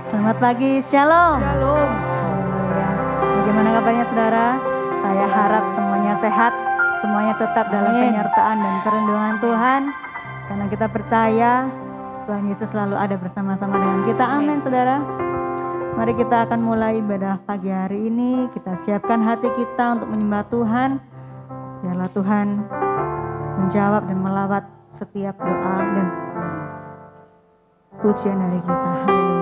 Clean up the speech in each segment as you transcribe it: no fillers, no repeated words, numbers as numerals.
Selamat pagi, Shalom. Shalom. Haleluya. Bagaimana kabarnya saudara? Saya harap semuanya sehat, semuanya tetap dalam penyertaan dan perlindungan Tuhan. Karena kita percaya Tuhan Yesus selalu ada bersama-sama dengan kita. Amin saudara. Mari kita akan mulai ibadah pagi hari ini. Kita siapkan hati kita untuk menyembah Tuhan. Biarlah Tuhan menjawab dan melawat setiap doa dan pujian dari kita. Haleluya.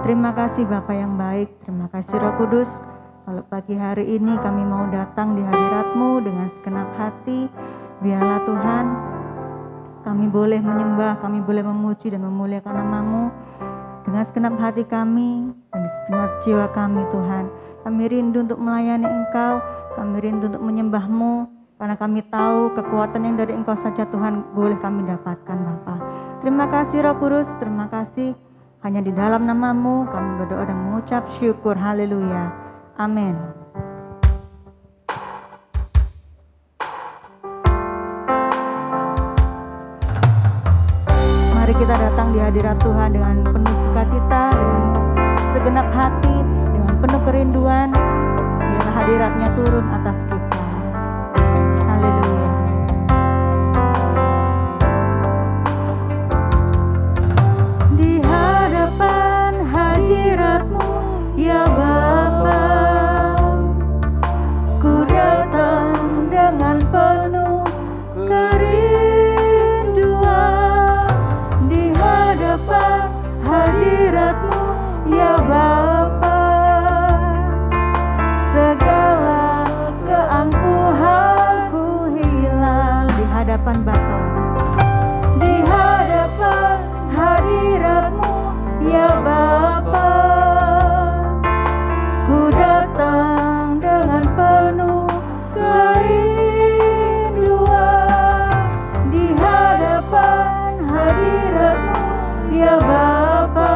Terima kasih Bapa yang baik, terima kasih Roh Kudus. Kalau pagi hari ini kami mau datang di hadirat-Mu dengan segenap hati, biarlah Tuhan kami boleh menyembah, kami boleh memuji dan memuliakan nama-Mu dengan segenap hati kami dan di segenap jiwa kami Tuhan. Kami rindu untuk melayani Engkau, kami rindu untuk menyembah-Mu, karena kami tahu kekuatan yang dari Engkau saja Tuhan boleh kami dapatkan Bapa. Terima kasih Roh Kudus, terima kasih. Hanya di dalam nama-Mu kami berdoa dan mengucap syukur. Haleluya. Amin. Mari kita datang di hadirat Tuhan dengan penuh sukacita, dengan segenap hati, dengan penuh kerinduan. Biarlah hadirat-Nya turun atas kita. Haleluya. Hadirat-Mu ya Bapa, ku datang dengan penuh kerinduan di hadapan hadirat-Mu ya Bapa. Segala keangkuhanku hilang di hadapan Bapa, di hadapan hadirat-Mu ya Bapa, ku datang dengan penuh kerinduan di hadapan hadirat-Mu ya Bapa.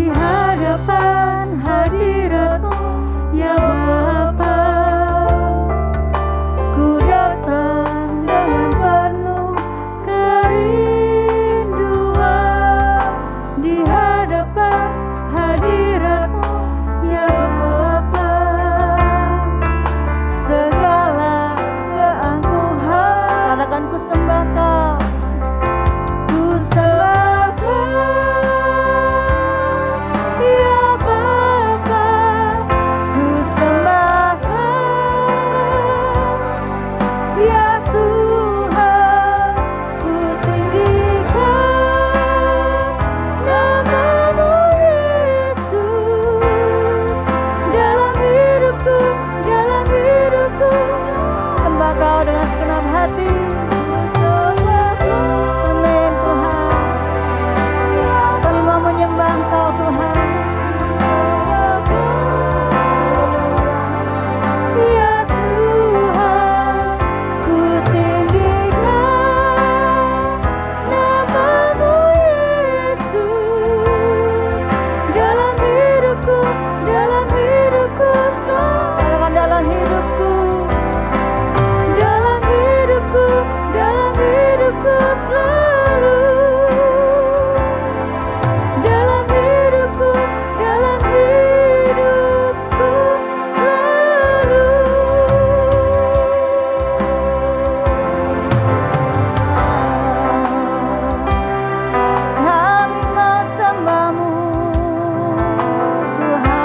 hadapan hadirat-Mu ya Bapa. Ku datang dengan penuh kerinduan di hadapan hadirat-Mu ya Bapa. Segala keangkuhan, katakan ku sembah Kau, ku sembah Kau ya Bapa, ku sembah Kau ya Tuhan, ku tinggikan nama-Mu Yesus dalam hidupku, dalam hidupku. Sembah Kau dengan segenap hati. Amin Tuhan, kami mau menyembah Kau Tuhan. Ya Tuhan, ku tinggikan nama-Mu Yesus dalam hidupku, dalam hidupku. Katakan dalam hidupku, dalam hidupku, dalam hidupku selalu. Dalam hidupku, dalam hidupku selalu. Kami mau sembah-Mu Tuhan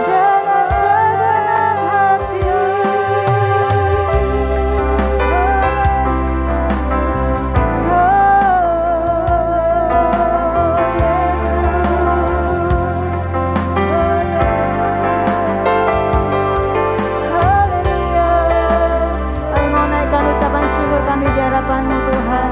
dengan segenap hati. Kami mau naikkan ucapan syukur kami di hadapan-Mu Tuhan.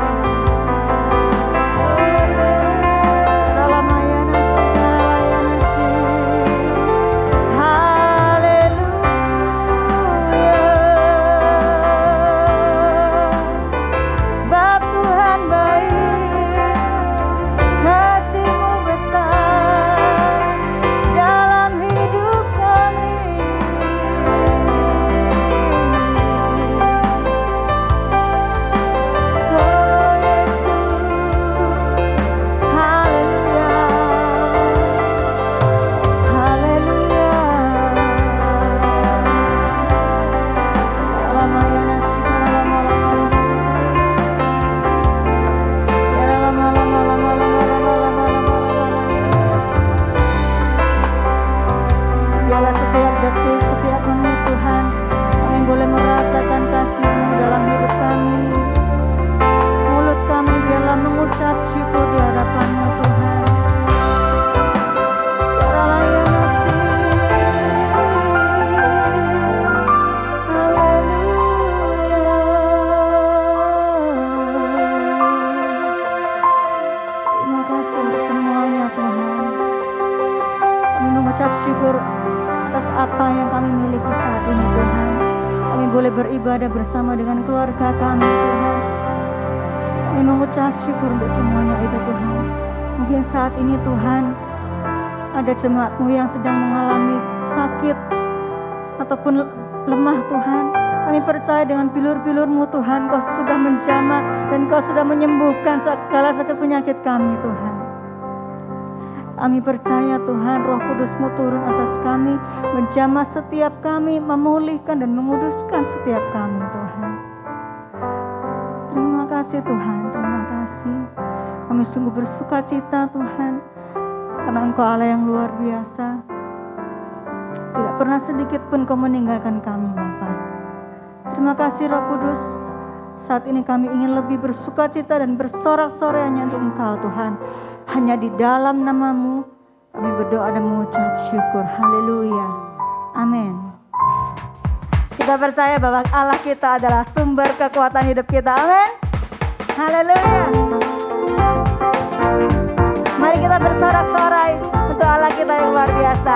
Sebab Tuhan baik, kasih-Mu besar dalam hidup kami. Oh Yesus, haleluya, haleluya. Alamayana shikara biarlah setiap detik, setiap menit Tuhan, kami boleh merasakan kasih-Mu dalam hidup kami. Mulut kami biarlah mengucap syukur di hadapan-Mu Tuhan. Terima kasih untuk semuanya Tuhan. Kami mengucap syukur atas apa yang kami miliki saat ini Tuhan. Kami boleh beribadah bersama dengan keluarga kami Tuhan. Kami mengucap syukur untuk semuanya itu Tuhan. Mungkin saat ini Tuhan ada jemaat-Mu yang sedang mengalami sakit ataupun lemah Tuhan. Kami percaya dengan bilur-bilur-Mu Tuhan, Kau sudah menjamah dan Kau sudah menyembuhkan segala sakit penyakit kami Tuhan. Kami percaya Tuhan, Roh Kudus-Mu turun atas kami, menjamah setiap kami, memulihkan dan menguduskan setiap kami Tuhan. Terima kasih Tuhan, terima kasih. Kami sungguh bersukacita Tuhan, karena Engkau Allah yang luar biasa. Tidak pernah sedikit pun Kau meninggalkan kami Bapa. Terima kasih Roh Kudus. Saat ini kami ingin lebih bersukacita dan bersorak-sorai hanya untuk Engkau Tuhan. Hanya di dalam nama-Mu kami berdoa dan mengucap syukur. Haleluya. Amin. Kita percaya bahwa Allah kita adalah sumber kekuatan hidup kita. Amin. Haleluya. Mari kita bersorak-sorai untuk Allah kita yang luar biasa.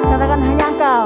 Katakan hanya Engkau.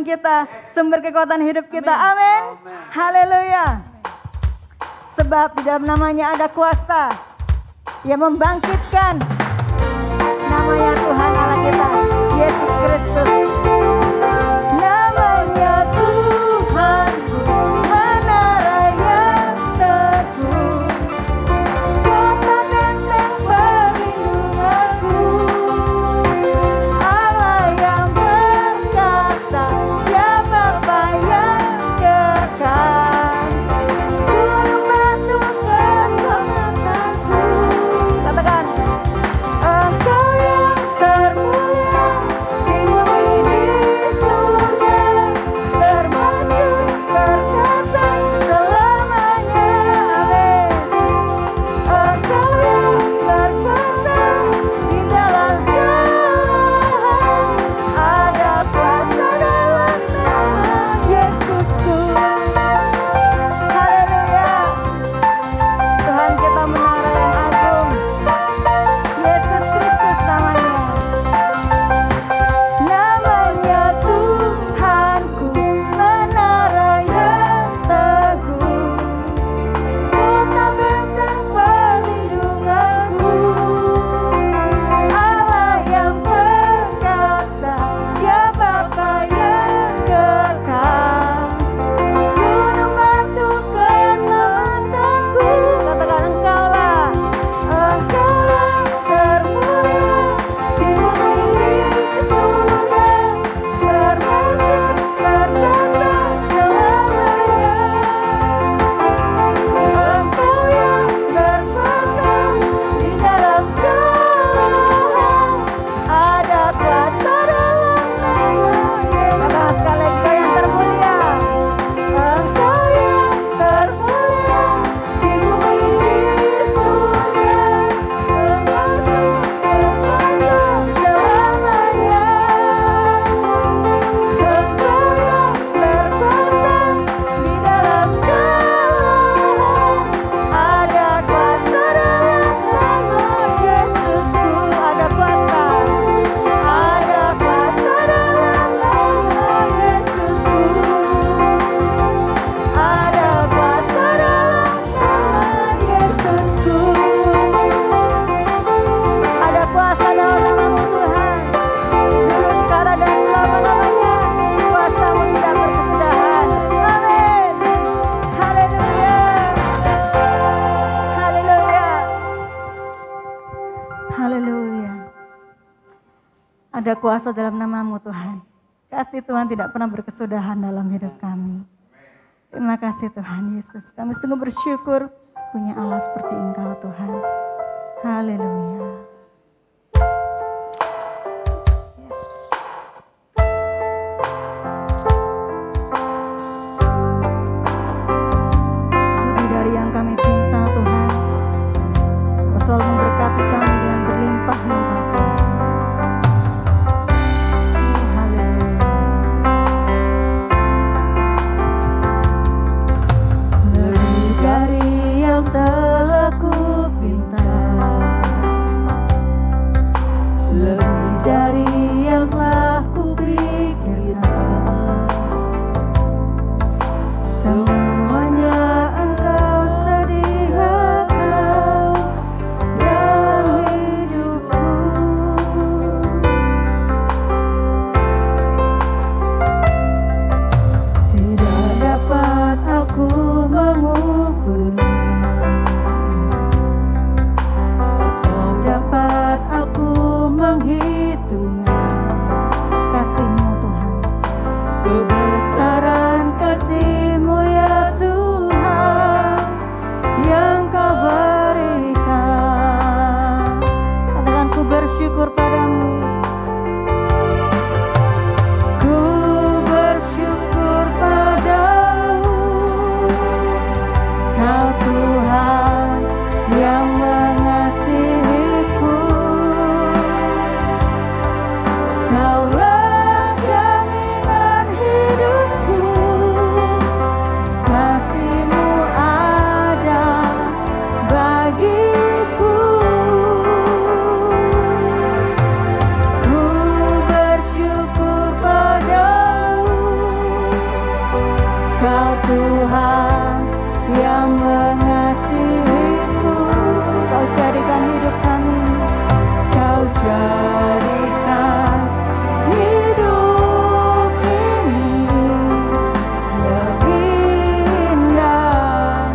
kita, sumber kekuatan hidup kita. Amin. Haleluya. Sebab di dalam namanya ada kuasa yang membangkitkan. Namanya Tuhan Allah kita, Yesus Kristus. Namanya Tuhanku, menara yang teguh, kota benteng perlindunganku, Allah yang perkasa, Dia Bapa yang kekal, gunung batu keselamatanku. Katakan, Engkau yang termulia di bumi di surga, termasyhur perkasa selamanya. Amin. Engkau yang berkuasa di dalam segala hal, ada kuasa dalam nama Yesusku. Haleluya. Tuhan kita menara yang agung, Yesus Kristus namanya. Namanya Tuhanku, menara yang teguh, kota benteng perlindunganku, Allah yang perkasa, Dia Bapa yang kekal, gunung batu keselamatanku. Katakan, Engkaulah, Engkaulah termulia di bumi di surga, termasyhur perkasa selamanya. Engkau yang berkuasa di dalam segala hal, ada kuasa dalam nama-Nya. Katakan sekali lagi, Engkau yang termulia. Engkau yang termulia di bumi di surga, termasyhur perkasa selamanya. Engkau yang berkuasa di dalam segala hal, ada kuasa dalam nama Yesusku. Ada kuasa dalam nama Yesusku. Ada kuasa dalam nama Yesusku. Ada kuasa dalam namamu Tuhan. Dulu sekarang dan selama-lamanya, kuasa-Mu tidak berkesudahan. Amin. Haleluya. Haleluya. Haleluya. Ada kuasa dalam namamu Tuhan. Kasih Tuhan tidak pernah berkesudahan dalam hidup kami. Terima kasih Tuhan Yesus. Kami sungguh bersyukur punya Allah seperti Engkau Tuhan. Haleluya. Yesus. Lebih dari yang kami pinta Tuhan, Engkau selalu memberkati kami dengan berlimpah-limpah Tuhan. Haleluya. Lebih dari yang telah kupinta, lebih dari yang telah kupikirkan, semuanya Engkau sediakan dalam hidupku. Tidak dapat aku mengukurnya, atau dapat aku menghitungnya. Kasih-Mu Tuhan, kebesaran kasih-Mu ya Tuhan, yang Kau berikan. Katakan, ku bersyukur padamu. Ku bersyukur padamu, Kau Tuhan yang mengasihiku. Kaulah jaminan hidupku, kasih-Mu ada bagiku. Tuhan yang mengasihiku. Kau jadikan hidup kami, Kau jadikan hidup ini lebih indah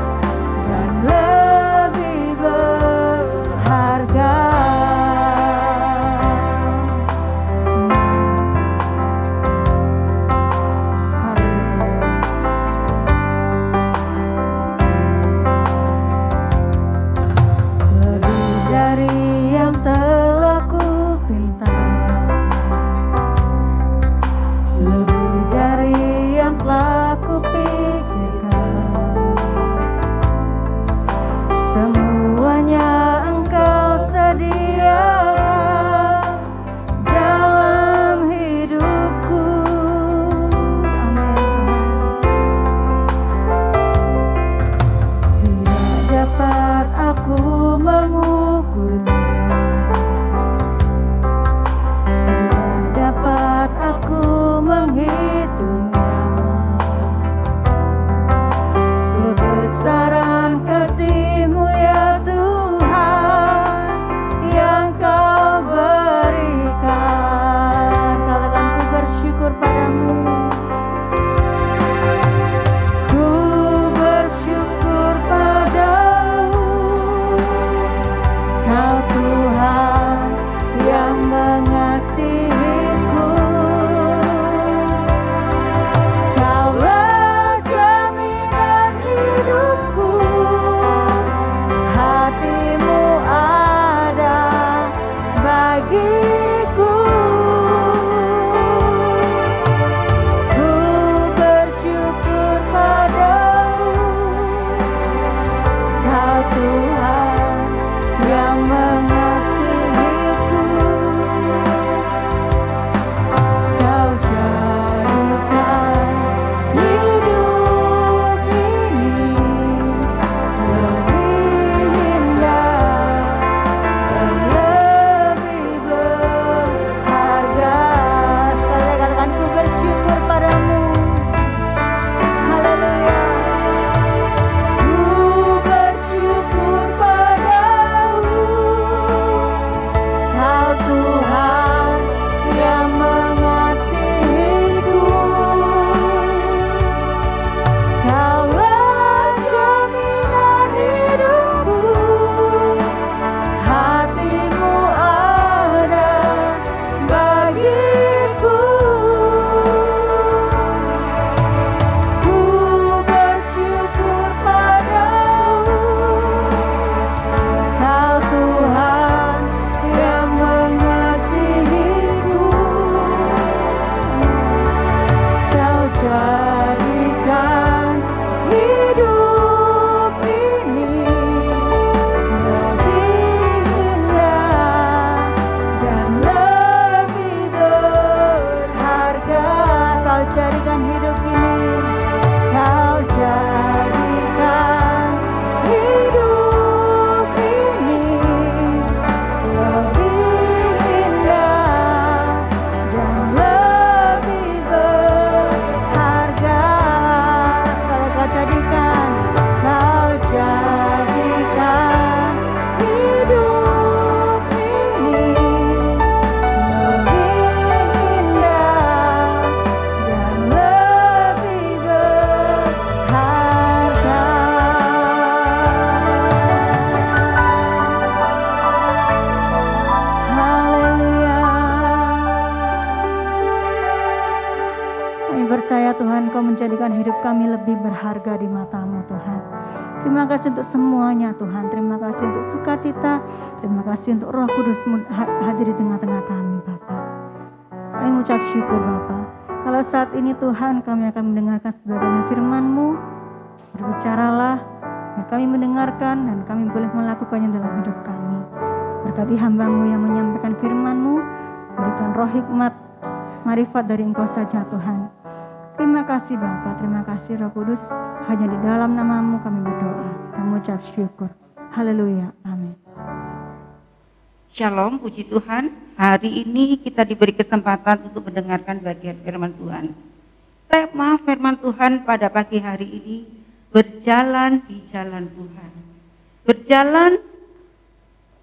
dan lebih berharga. Lebih dari yang telah ku pinta, lebih dari yang telah ku pikirkan, semuanya Engkau sediakan dalam hidupku. Amin. Tidak dapat aku mengukurnya, tidak dapat aku menghitungnya. Kebesaran kasih-Mu ya Tuhan yang Kau berikan. Katakan, ku bersyukur padamu. Ku bersyukur padamu, Kau Tuhan yang mengasihiku. Kaulah jaminan hidupku, hati-Mu ada bagiku. Ku bersyukur padamu, Kau Tuhan yang mengasihiku. Kau jadikan hidup ini lebih indah dan lebih berharga. Sekali lagi katakan, ku bersyukur padamu. Haleluya. Ku bersyukur padamu, Kau Tuhan yang mengasihiku. Kaulah jaminan hidupku, hati-Mu ada bagiku. Ku bersyukur padamu, Kau Tuhan yang mengasihiku. Kau jadikan hidup ini lebih indah dan lebih berharga. Kau jadikan hidup ini, Kau jadikan hidup ini lebih indah dan lebih berharga. Sekali Kau jadikan, Kau jadikan hidup ini lebih indah dan lebih berharga. Haleluya. Kami percaya Tuhan, Kau menjadikan hidup kami lebih berharga di mata-Mu Tuhan. Terima kasih untuk semuanya Tuhan. Terima kasih untuk sukacita. Terima kasih untuk Roh Kudus-Mu hadir di tengah-tengah kami Bapa. Kami mengucap syukur Bapa. Kalau saat ini Tuhan kami akan mendengarkan sebagian firman-Mu. Berbicaralah, biar kami mendengarkan dan kami boleh melakukannya dalam hidup kami. Berkati hamba-Mu yang menyampaikan firman-Mu. Berikan roh hikmat, marifat dari Engkau saja Tuhan. Terima kasih Bapa, terima kasih Roh Kudus. Hanya di dalam nama-Mu kami berdoa. Kami mengucap syukur. Haleluya, amin. Shalom, puji Tuhan. Hari ini kita diberi kesempatan untuk mendengarkan bagian firman Tuhan. tema firman Tuhan pada pagi hari ini, berjalan di jalan Tuhan. Berjalan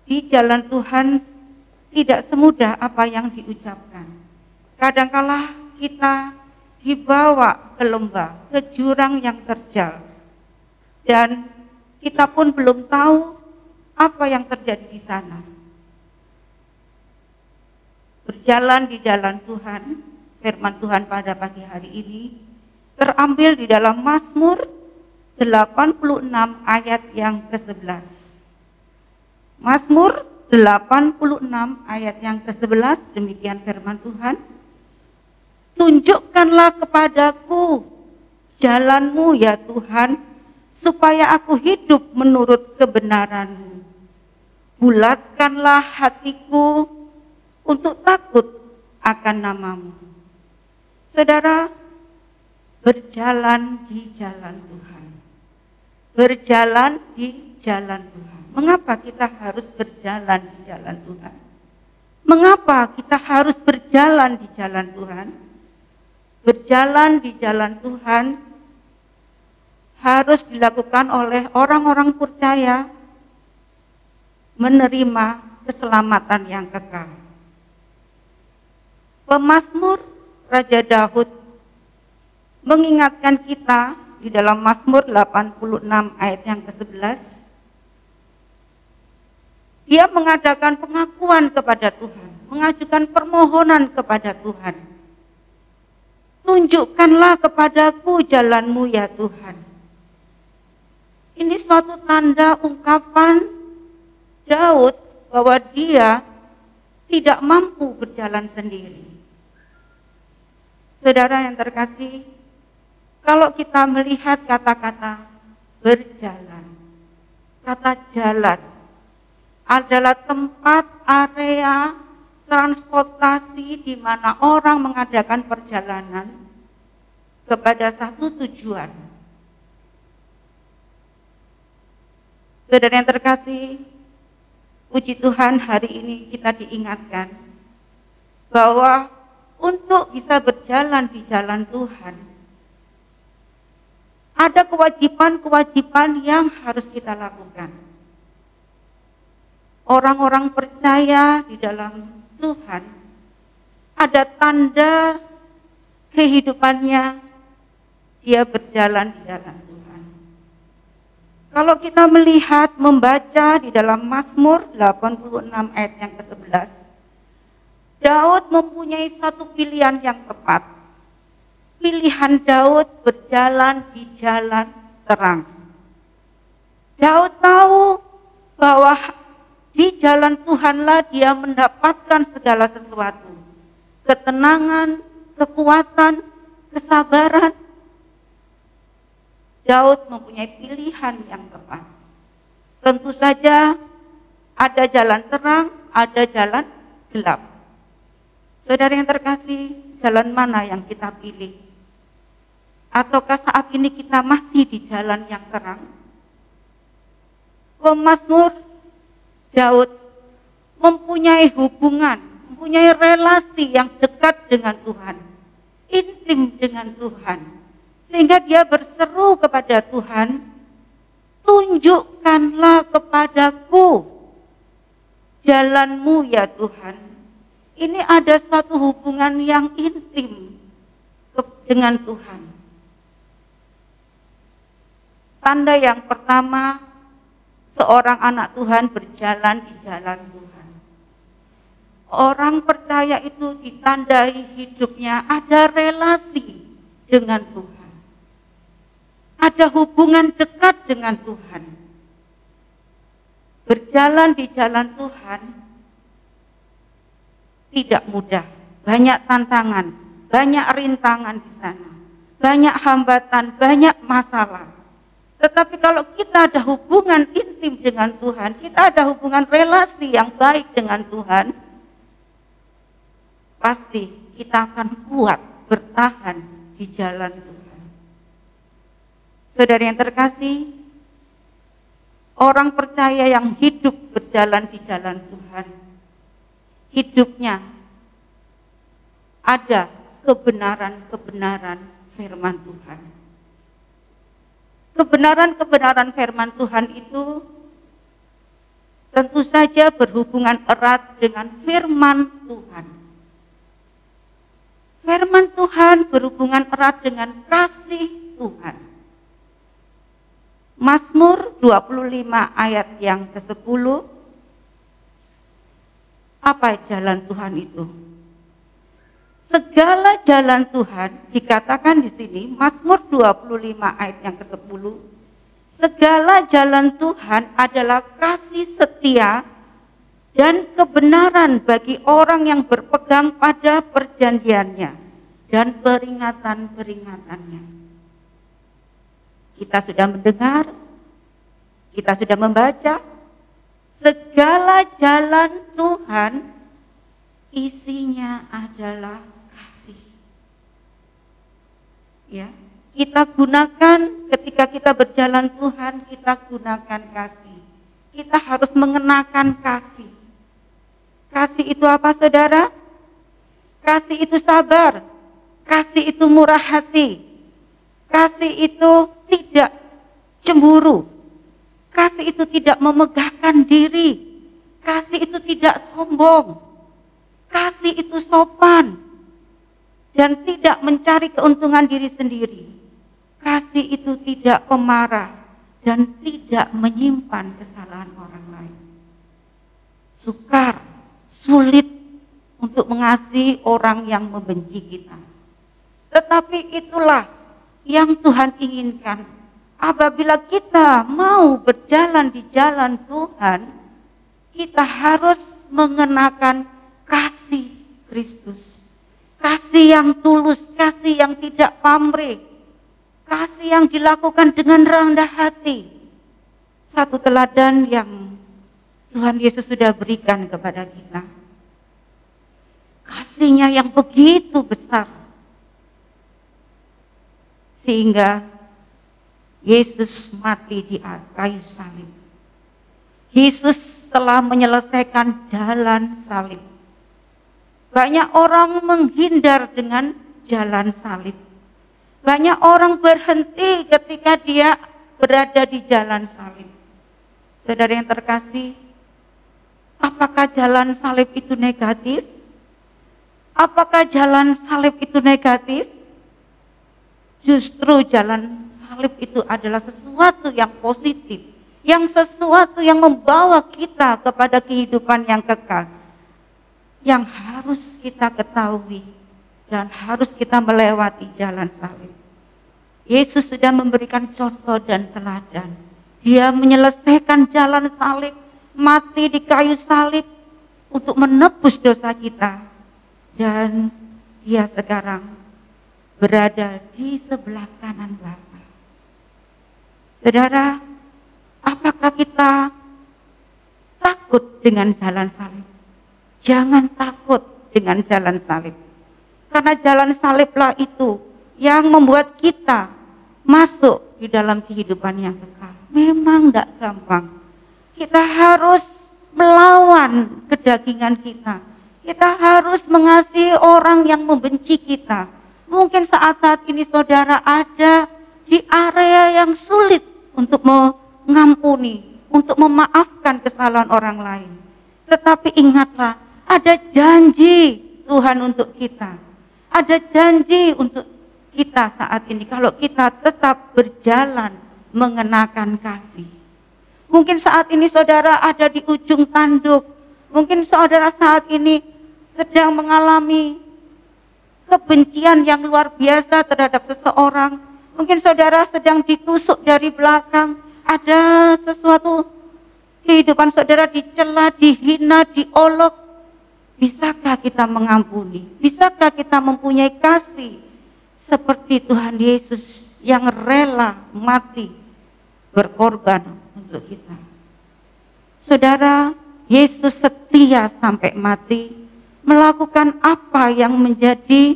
di jalan Tuhan tidak semudah apa yang diucapkan. Kadangkala kita dibawa ke lembah, ke jurang yang terjal. Dan kita pun belum tahu apa yang terjadi di sana. Berjalan di jalan Tuhan, firman Tuhan pada pagi hari ini terambil di dalam Mazmur 86 ayat yang ke-11. Mazmur 86 ayat yang ke-11, demikian firman Tuhan. Tunjukkanlah kepadaku jalan-Mu ya Tuhan, supaya aku hidup menurut kebenaran-Mu. Bulatkanlah hatiku untuk takut akan nama-Mu. Saudara, berjalan di jalan Tuhan. Berjalan di jalan Tuhan. Mengapa kita harus berjalan di jalan Tuhan? Mengapa kita harus berjalan di jalan Tuhan? Berjalan di jalan Tuhan harus dilakukan oleh orang-orang percaya menerima keselamatan yang kekal. Pemazmur Raja Daud mengingatkan kita di dalam Mazmur 86 ayat yang ke-11. Dia mengadakan pengakuan kepada Tuhan, mengajukan permohonan kepada Tuhan. Tunjukkanlah kepadaku jalan-Mu ya Tuhan. Ini suatu tanda ungkapan Daud bahwa dia tidak mampu berjalan sendiri. Saudara yang terkasih, kalau kita melihat kata-kata berjalan, kata jalan adalah tempat area transportasi di mana orang mengadakan perjalanan kepada satu tujuan. Saudara yang terkasih, puji Tuhan hari ini kita diingatkan bahwa untuk bisa berjalan di jalan Tuhan, ada kewajiban-kewajiban yang harus kita lakukan. Orang-orang percaya di dalam Tuhan, ada tanda kehidupannya, dia berjalan di jalan Tuhan. Kalau kita melihat, membaca di dalam Mazmur 86 ayat yang ke-11, Daud mempunyai satu pilihan yang tepat. Pilihan Daud berjalan di jalan terang. Daud tahu bahwa di jalan Tuhanlah dia mendapatkan segala sesuatu. Ketenangan, kekuatan, kesabaran. Daud mempunyai pilihan yang tepat. Tentu saja ada jalan terang, ada jalan gelap. Saudara yang terkasih, jalan mana yang kita pilih? Ataukah saat ini kita masih di jalan yang terang? Pemazmur Daud mempunyai hubungan, mempunyai relasi yang dekat dengan Tuhan, intim dengan Tuhan, sehingga dia berseru kepada Tuhan, tunjukkanlah kepadaku jalan-Mu ya Tuhan. Ini ada suatu hubungan yang intim dengan Tuhan. Tanda yang pertama, seorang anak Tuhan berjalan di jalan Tuhan. Orang percaya itu ditandai hidupnya ada relasi dengan Tuhan. Ada hubungan dekat dengan Tuhan. Berjalan di jalan Tuhan tidak mudah, banyak tantangan, banyak rintangan di sana, banyak hambatan, banyak masalah. Tetapi kalau kita ada hubungan intim dengan Tuhan, kita ada hubungan relasi yang baik dengan Tuhan, pasti kita akan kuat bertahan di jalan Tuhan. Saudara yang terkasih, orang percaya yang hidup berjalan di jalan Tuhan, hidupnya ada kebenaran-kebenaran firman Tuhan. Kebenaran-kebenaran firman Tuhan itu tentu saja berhubungan erat dengan firman Tuhan. Firman Tuhan berhubungan erat dengan kasih Tuhan. Mazmur 25 ayat yang ke-10. Apa jalan Tuhan itu? Segala jalan Tuhan dikatakan di sini, Mazmur 25 ayat yang ke-10. Segala jalan Tuhan adalah kasih setia dan kebenaran bagi orang yang berpegang pada perjanjiannya dan peringatan-peringatannya. Kita sudah mendengar, kita sudah membaca, segala jalan Tuhan isinya adalah kasih. Ya, kita gunakan ketika kita berjalan Tuhan, kita gunakan kasih. Kita harus mengenakan kasih. Kasih itu apa, saudara? Kasih itu sabar. Kasih itu murah hati. Kasih itu tidak cemburu. Kasih itu tidak memegahkan diri. Kasih itu tidak sombong. Kasih itu sopan. Dan tidak mencari keuntungan diri sendiri. Kasih itu tidak pemarah. Dan tidak menyimpan kesalahan orang lain. Sukar, sulit untuk mengasihi orang yang membenci kita. Tetapi itulah yang Tuhan inginkan. Apabila kita mau berjalan di jalan Tuhan, kita harus mengenakan kasih Kristus. Kasih yang tulus, kasih yang tidak pamrih, kasih yang dilakukan dengan rendah hati. Satu teladan yang Tuhan Yesus sudah berikan kepada kita. Kasih-Nya yang begitu besar. Sehingga Yesus mati di kayu salib. Yesus telah menyelesaikan jalan salib. Banyak orang menghindar dengan jalan salib. Banyak orang berhenti ketika dia berada di jalan salib. Saudara yang terkasih, apakah jalan salib itu negatif? Apakah jalan salib itu negatif? Justru jalan salib itu adalah sesuatu yang positif, yang sesuatu yang membawa kita kepada kehidupan yang kekal, yang harus kita ketahui dan harus kita melewati jalan salib. Yesus sudah memberikan contoh dan teladan. Dia menyelesaikan jalan salib, mati di kayu salib untuk menebus dosa kita, dan dia sekarang berada di sebelah kanan Bapa. Saudara, apakah kita takut dengan jalan salib? Jangan takut dengan jalan salib. Karena jalan saliblah itu yang membuat kita masuk di dalam kehidupan yang kekal. Memang tidak gampang. Kita harus melawan kedagingan kita. Kita harus mengasihi orang yang membenci kita. Mungkin saat-saat ini saudara ada di area yang sulit untuk mengampuni, untuk memaafkan kesalahan orang lain. Tetapi ingatlah, ada janji Tuhan untuk kita. Ada janji untuk kita saat ini kalau kita tetap berjalan mengenakan kasih. Mungkin saat ini saudara ada di ujung tanduk. Mungkin saudara saat ini sedang mengalami kebencian yang luar biasa terhadap seseorang. Mungkin saudara sedang ditusuk dari belakang. Ada sesuatu kehidupan saudara dicela, dihina, diolok. Bisakah kita mengampuni? Bisakah kita mempunyai kasih seperti Tuhan Yesus yang rela mati berkorban untuk kita? Saudara, Yesus setia sampai mati, melakukan apa yang menjadi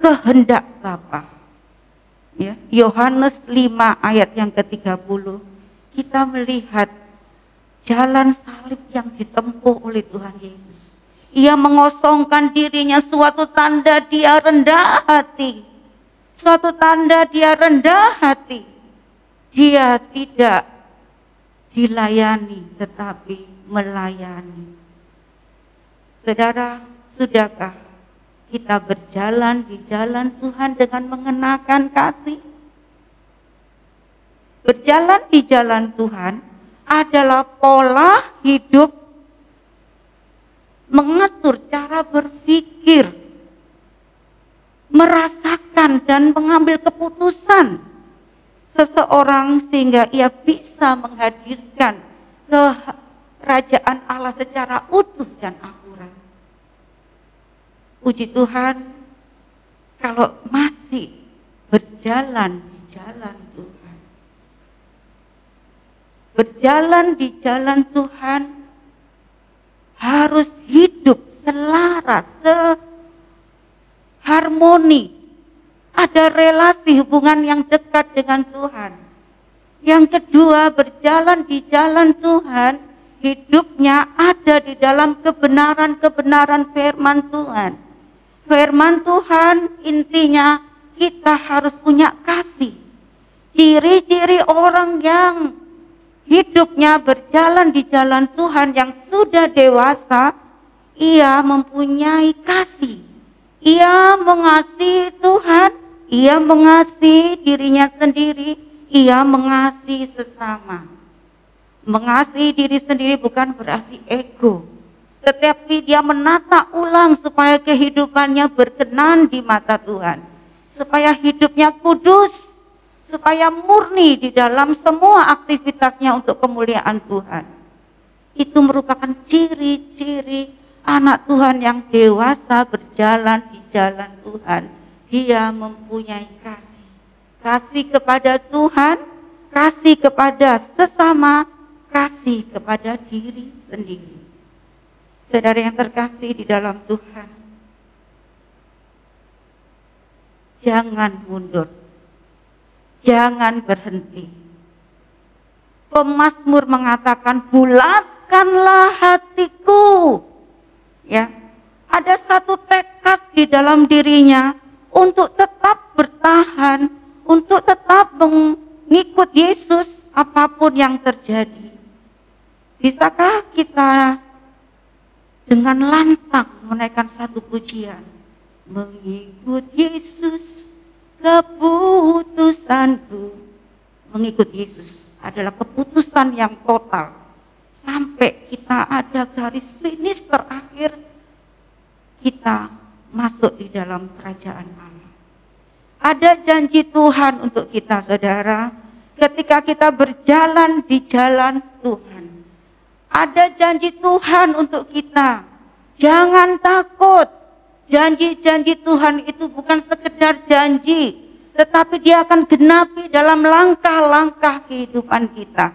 kehendak Bapa. Ya, Yohanes 5 ayat yang ke-30, kita melihat jalan salib yang ditempuh oleh Tuhan Yesus. Ia mengosongkan dirinya, suatu tanda dia rendah hati. Suatu tanda dia rendah hati. Dia tidak dilayani tetapi melayani. Saudara, sudahkah kita berjalan di jalan Tuhan dengan mengenakan kasih? Berjalan di jalan Tuhan adalah pola hidup, mengatur cara berpikir, merasakan dan mengambil keputusan seseorang sehingga ia bisa menghadirkan kerajaan Allah secara utuh dan akurat. Puji Tuhan, kalau masih berjalan di jalan Tuhan, berjalan di jalan Tuhan harus hidup selaras, seharmoni, ada relasi hubungan yang dekat dengan Tuhan. Yang kedua, berjalan di jalan Tuhan, hidupnya ada di dalam kebenaran-kebenaran firman Tuhan. Firman Tuhan intinya kita harus punya kasih. Ciri-ciri orang yang hidupnya berjalan di jalan Tuhan yang sudah dewasa, ia mempunyai kasih. Ia mengasihi Tuhan, ia mengasihi dirinya sendiri, ia mengasihi sesama. Mengasihi diri sendiri bukan berarti ego, tetapi dia menata ulang supaya kehidupannya berkenan di mata Tuhan, supaya hidupnya kudus, supaya murni di dalam semua aktivitasnya untuk kemuliaan Tuhan. Itu merupakan ciri-ciri anak Tuhan yang dewasa berjalan di jalan Tuhan. Dia mempunyai kasih. Kasih kepada Tuhan, kasih kepada sesama, kasih kepada diri sendiri. Saudara yang terkasih di dalam Tuhan, jangan mundur, jangan berhenti. Pemazmur mengatakan, bulatkanlah hatiku. Ya, ada satu tekad di dalam dirinya untuk tetap bertahan, untuk tetap mengikut Yesus apapun yang terjadi. Bisakah kita dengan lantang menaikkan satu pujian? Mengikut Yesus keputusanku. Mengikut Yesus adalah keputusan yang total. Sampai kita ada garis finish terakhir, kita masuk di dalam kerajaan Allah. Ada janji Tuhan untuk kita, saudara, ketika kita berjalan di jalan Tuhan. Ada janji Tuhan untuk kita. Jangan takut. Janji-janji Tuhan itu bukan sekedar janji, tetapi dia akan genapi dalam langkah-langkah kehidupan kita.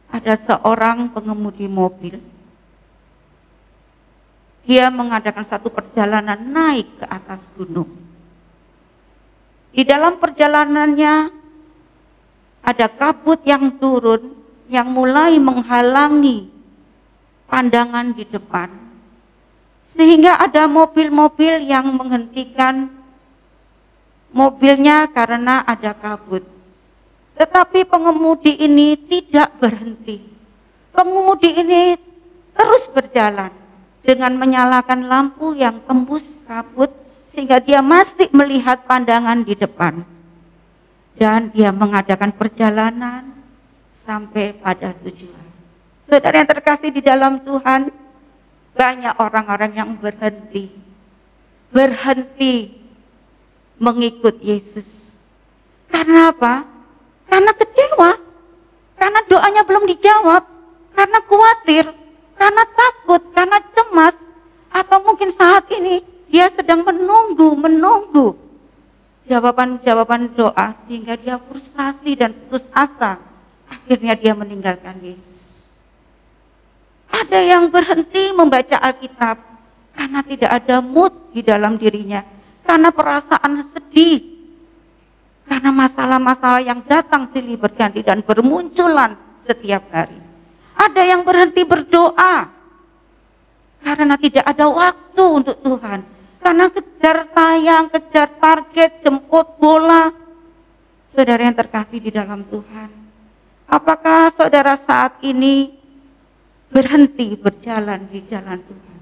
Ada seorang pengemudi mobil. Dia mengadakan satu perjalanan naik ke atas gunung. Di dalam perjalanannya ada kabut yang turun, yang mulai menghalangi pandangan di depan. Sehingga ada mobil-mobil yang menghentikan mobilnya karena ada kabut. Tetapi pengemudi ini tidak berhenti. Pengemudi ini terus berjalan dengan menyalakan lampu yang tembus kabut sehingga dia masih melihat pandangan di depan. Dan dia mengadakan perjalanan sampai pada tujuan. Saudara yang terkasih di dalam Tuhan, banyak orang-orang yang berhenti mengikut Yesus. Karena apa? Karena kecewa, karena doanya belum dijawab, karena khawatir, karena takut, karena cemas, atau mungkin saat ini dia sedang menunggu jawaban-jawaban doa sehingga dia frustasi dan putus asa. Akhirnya dia meninggalkan Yesus. Ada yang berhenti membaca Alkitab karena tidak ada mood di dalam dirinya, karena perasaan sedih, karena masalah-masalah yang datang silih berganti dan bermunculan setiap hari. Ada yang berhenti berdoa Karena tidak ada waktu untuk Tuhan. Karena kejar tayang, kejar target, jemput bola. Saudara yang terkasih di dalam Tuhan, apakah saudara saat ini berhenti berjalan di jalan Tuhan?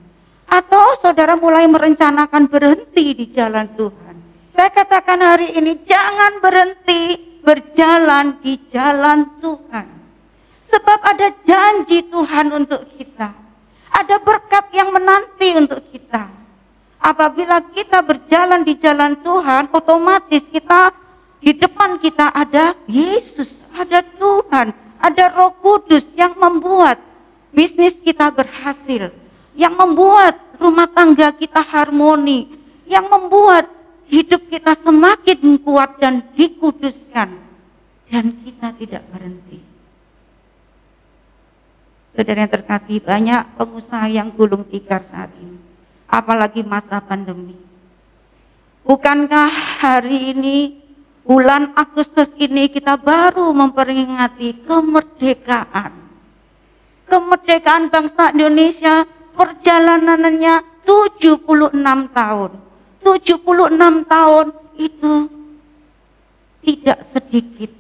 Atau saudara mulai merencanakan berhenti di jalan Tuhan? Saya katakan hari ini, jangan berhenti berjalan di jalan Tuhan. Sebab ada janji Tuhan untuk kita. Ada berkat yang menanti untuk kita. Apabila kita berjalan di jalan Tuhan, otomatis kita di depan kita ada Yesus, ada Tuhan, ada Roh Kudus yang membuat bisnis kita berhasil, yang membuat rumah tangga kita harmoni, yang membuat hidup kita semakin kuat dan dikuduskan, dan kita tidak berhenti. Saudara yang terkasih, banyak pengusaha yang gulung tikar saat ini, apalagi masa pandemi. Bukankah hari ini, bulan Agustus ini, kita baru memperingati kemerdekaan. Kemerdekaan bangsa Indonesia, perjalanannya 76 tahun. 76 tahun itu tidak sedikit.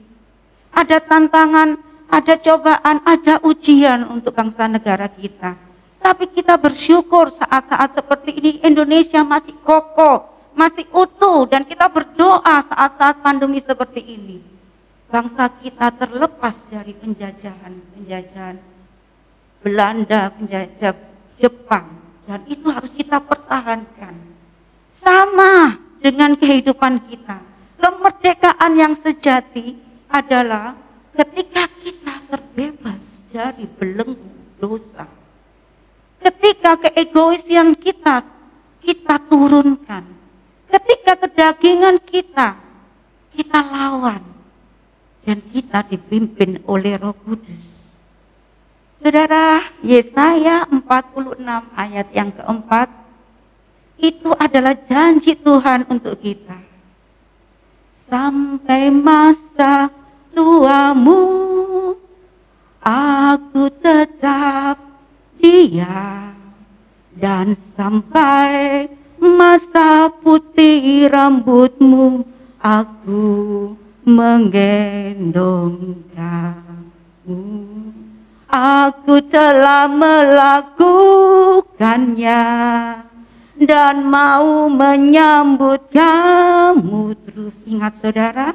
Ada tantangan, ada cobaan, ada ujian untuk bangsa negara kita. Tapi kita bersyukur saat-saat seperti ini Indonesia masih kokoh, masih utuh, dan kita berdoa saat-saat pandemi seperti ini. Bangsa kita terlepas dari penjajahan Belanda, penjajah Jepang, dan itu harus kita pertahankan. Sama dengan kehidupan kita. Kemerdekaan yang sejati adalah ketika kita terbebas dari belenggu dosa. Ketika keegoisan kita turunkan. Ketika kedagingan kita lawan. Dan kita dipimpin oleh Roh Kudus. Saudara, Yesaya 46 ayat yang keempat, itu adalah janji Tuhan untuk kita. Sampai masa tuamu, aku tetap dia, dan sampai masa putih rambutmu, aku menggendong kamu. Aku telah melakukannya dan mau menyambut kamu terus. Ingat saudara,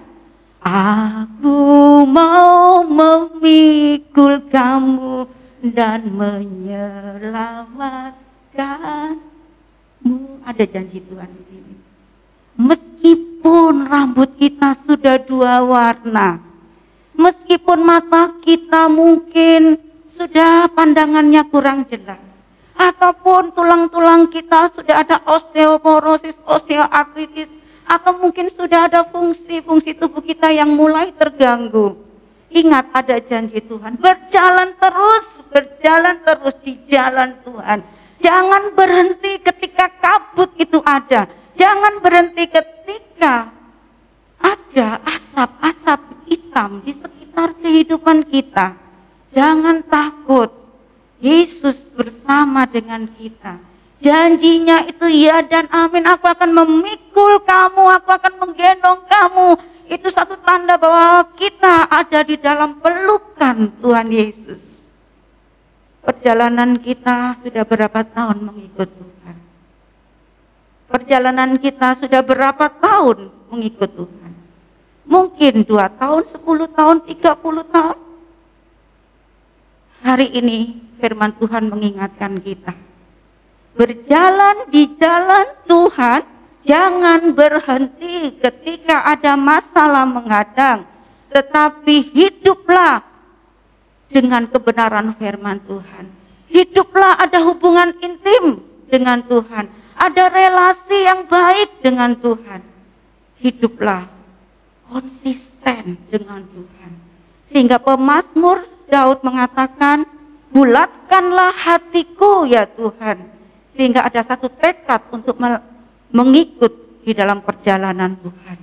aku mau memikul kamu dan menyelamatkanmu. Ada janji Tuhan di sini. Meskipun rambut kita sudah dua warna, meskipun mata kita mungkin sudah pandangannya kurang jelas, ataupun tulang-tulang kita sudah ada osteoporosis, osteoartritis, atau mungkin sudah ada fungsi-fungsi tubuh kita yang mulai terganggu. Ingat, ada janji Tuhan. Berjalan terus di jalan Tuhan. Jangan berhenti ketika kabut itu ada. Jangan berhenti ketika ada asap-asap hitam di sekitar kehidupan kita. Jangan takut. Yesus bersama dengan kita. Janjinya itu ya dan amin. Aku akan memikul kamu, aku akan menggendong kamu. Itu satu tanda bahwa kita ada di dalam pelukan Tuhan Yesus. Perjalanan kita sudah berapa tahun mengikut Tuhan? Perjalanan kita sudah berapa tahun mengikut Tuhan? Mungkin 2 tahun, 10 tahun, 30 tahun. Hari ini firman Tuhan mengingatkan kita. Berjalan di jalan Tuhan, jangan berhenti ketika ada masalah menghadang. Tetapi hiduplah dengan kebenaran firman Tuhan. Hiduplah ada hubungan intim dengan Tuhan. Ada relasi yang baik dengan Tuhan. Hiduplah konsisten dengan Tuhan. Sehingga pemazmur Daud mengatakan, bulatkanlah hatiku ya Tuhan. Sehingga ada satu tekad untuk mengikut di dalam perjalanan Tuhan.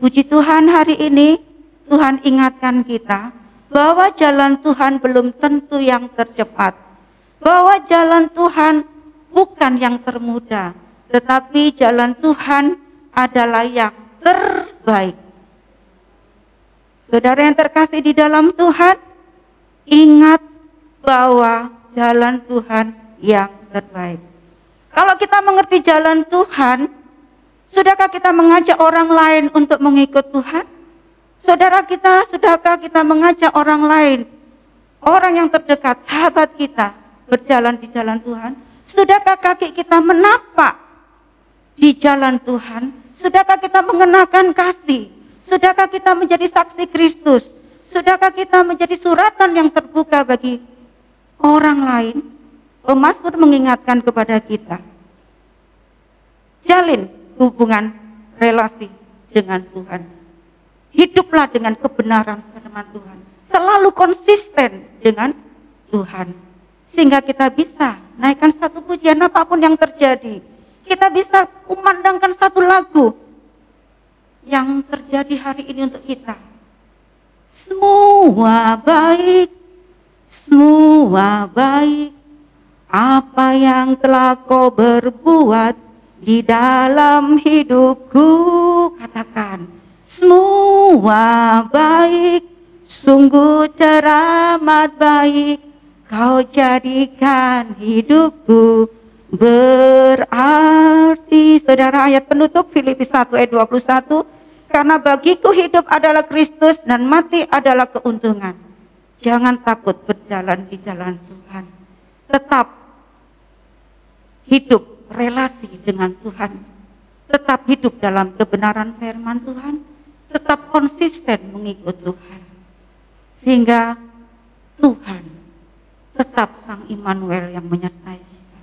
Puji Tuhan, hari ini Tuhan ingatkan kita bahwa jalan Tuhan belum tentu yang tercepat. bahwa jalan Tuhan bukan yang termudah, tetapi jalan Tuhan adalah yang terbaik. Saudara yang terkasih di dalam Tuhan, ingat bahwa jalan Tuhan yang terbaik. Kalau kita mengerti jalan Tuhan, sudahkah kita mengajak orang lain untuk mengikut Tuhan? Sudahkah kita mengajak orang lain, orang yang terdekat, sahabat kita, berjalan di jalan Tuhan? Sudahkah kaki kita menapak di jalan Tuhan? Sudahkah kita mengenakan kasih? Sudahkah kita menjadi saksi Kristus? Sudahkah kita menjadi suratan yang terbuka bagi orang lain? Pemazmur mengingatkan kepada kita, jalin hubungan relasi dengan Tuhan. Hiduplah dengan kebenaran firman Tuhan. Selalu konsisten dengan Tuhan. Sehingga kita bisa naikkan satu pujian apapun yang terjadi. Kita bisa kumandangkan satu lagu yang terjadi hari ini untuk kita. Semua baik, apa yang telah kau berbuat di dalam hidupku. Katakan, semua baik, sungguh teramat baik, kau jadikan hidupku berarti. Saudara, ayat penutup Filipi 1 ayat 21, karena bagiku hidup adalah Kristus dan mati adalah keuntungan. Jangan takut berjalan di jalan Tuhan. Tetap hidup relasi dengan Tuhan. Tetap hidup dalam kebenaran firman Tuhan. Tetap konsisten mengikut Tuhan. Sehingga Tuhan tetap Sang Immanuel yang menyertai kita.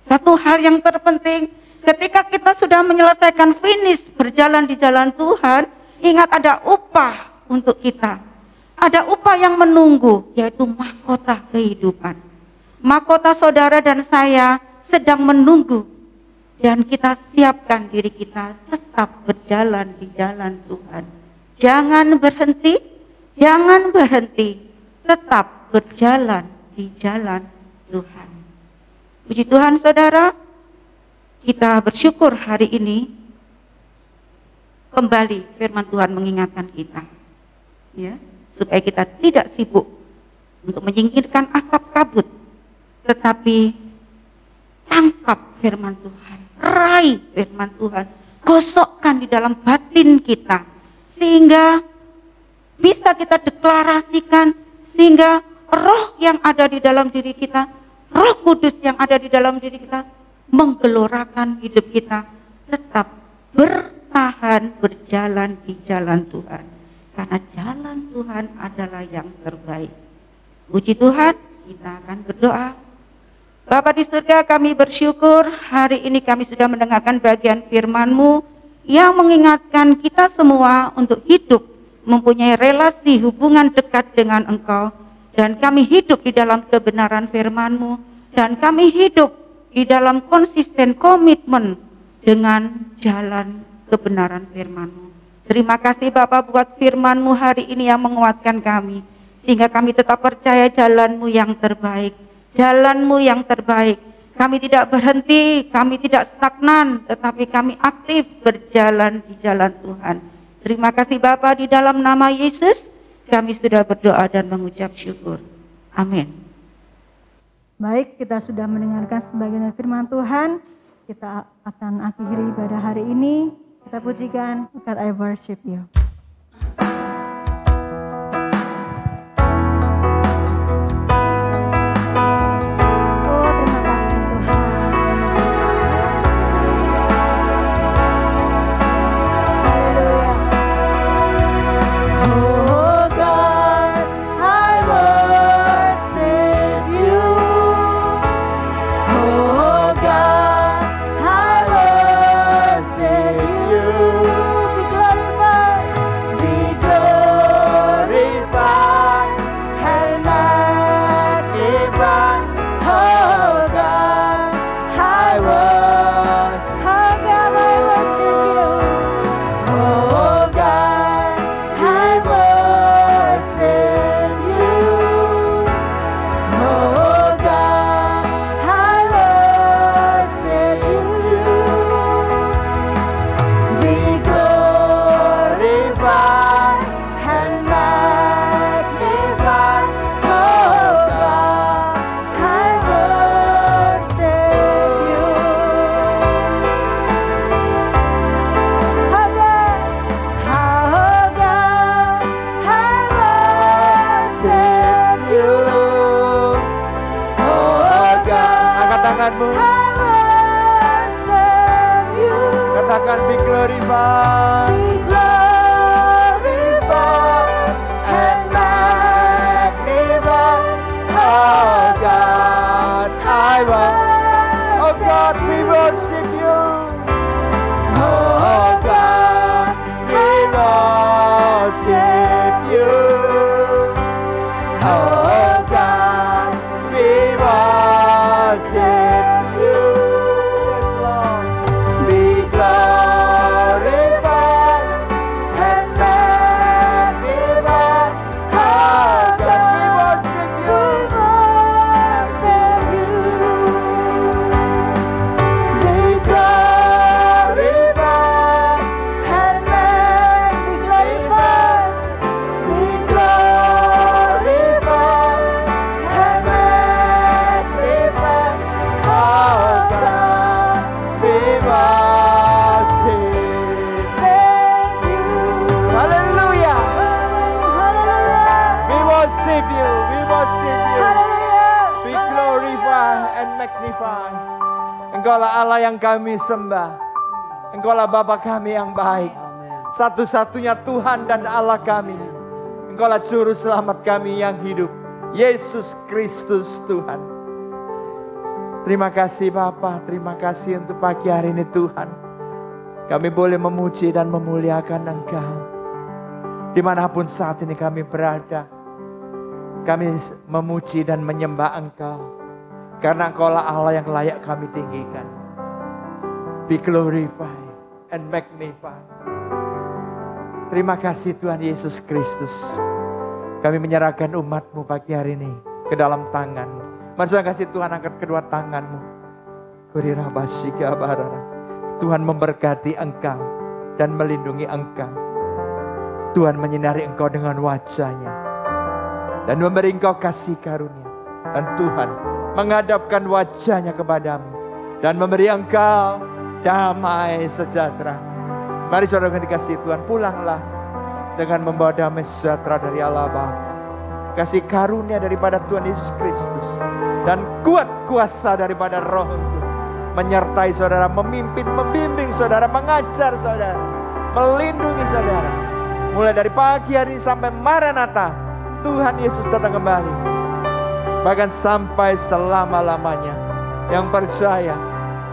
Satu hal yang terpenting, ketika kita sudah menyelesaikan finish berjalan di jalan Tuhan, ingat ada upah untuk kita. Ada upah yang menunggu, yaitu mahkota kehidupan. Mahkota saudara dan saya sedang menunggu. Dan kita siapkan diri kita tetap berjalan di jalan Tuhan. Jangan berhenti, tetap berjalan di jalan Tuhan. Puji Tuhan saudara, kita bersyukur hari ini kembali firman Tuhan mengingatkan kita, ya, supaya kita tidak sibuk untuk menyingkirkan asap kabut, tetapi tangkap firman Tuhan, raih firman Tuhan, gosokkan di dalam batin kita, sehingga bisa kita deklarasikan, sehingga roh yang ada di dalam diri kita, Roh Kudus yang ada di dalam diri kita, menggelorakan hidup kita, tetap bertahan berjalan di jalan Tuhan. Karena jalan Tuhan adalah yang terbaik. Puji Tuhan, kita akan berdoa. Bapa di surga, kami bersyukur hari ini kami sudah mendengarkan bagian firman-Mu yang mengingatkan kita semua untuk hidup mempunyai relasi hubungan dekat dengan Engkau. Dan kami hidup di dalam kebenaran firman-Mu, dan kami hidup di dalam konsisten komitmen dengan jalan kebenaran firman-Mu. Terima kasih Bapak buat firman-Mu hari ini yang menguatkan kami, sehingga kami tetap percaya jalan-Mu yang terbaik. Jalan-Mu yang terbaik. Kami tidak berhenti, kami tidak stagnan, tetapi kami aktif berjalan di jalan Tuhan. Terima kasih Bapak, di dalam nama Yesus kami sudah berdoa dan mengucap syukur. Amin. Baik, kita sudah mendengarkan sebagian firman Tuhan. Kita akan akhiri ibadah hari ini. Kita pujikan, God I worship you. Glorified. tanganmu. I worship you. Katakan be glorified. Be glorified And magnify. Oh God, I worship. Oh God, we worship you. Oh God, we worship you. Oh God, we worship you. Yes, Lord. Be glorified and magnified. Oh God, we worship you. Be glorified and magnified. Be glorified and magnified. Oh God, we worship you. Hallelujah. We worship you. We worship you. Be glorified and magnified. Engkaulah Allah yang kami sembah. Engkaulah Bapa kami yang baik. Satu-satunya Tuhan dan Allah kami. Engkaulah Juru Selamat kami yang hidup. Yesus Kristus Tuhan. Terima kasih Bapa. Terima kasih untuk pagi hari ini Tuhan. Kami boleh memuji dan memuliakan Engkau. Dimanapun saat ini kami berada. Kami memuji dan menyembah Engkau. Karena Engkaulah Allah yang layak kami tinggikan. Be glorified and magnified. Terima kasih Tuhan Yesus Kristus. Kami menyerahkan umat-Mu pagi hari ini ke dalam tangan-Mu. Mari saudara kasih Tuhan angkat kedua tangan-Mu. Tuhan memberkati Engkau dan melindungi Engkau. Tuhan menyinari Engkau dengan wajah-Nya dan memberi Engkau kasih karunia. Dan Tuhan menghadapkan wajah-Nya kepadamu dan memberi Engkau damai sejahtera. Mari saudara dikasih Tuhan, pulanglah dengan membawa damai sejahtera dari Allah Bapa, kasih karunia daripada Tuhan Yesus Kristus, dan kuat kuasa daripada Roh Kudus menyertai saudara, memimpin, membimbing saudara, mengajar saudara, melindungi saudara. Mulai dari pagi hari sampai Maranatha, Tuhan Yesus datang kembali. Bahkan sampai selama-lamanya. Yang percaya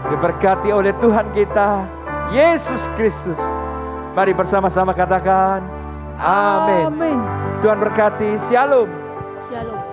diberkati oleh Tuhan kita Yesus Kristus. Mari bersama-sama katakan amin. Amin. Tuhan berkati. Shalom. Shalom.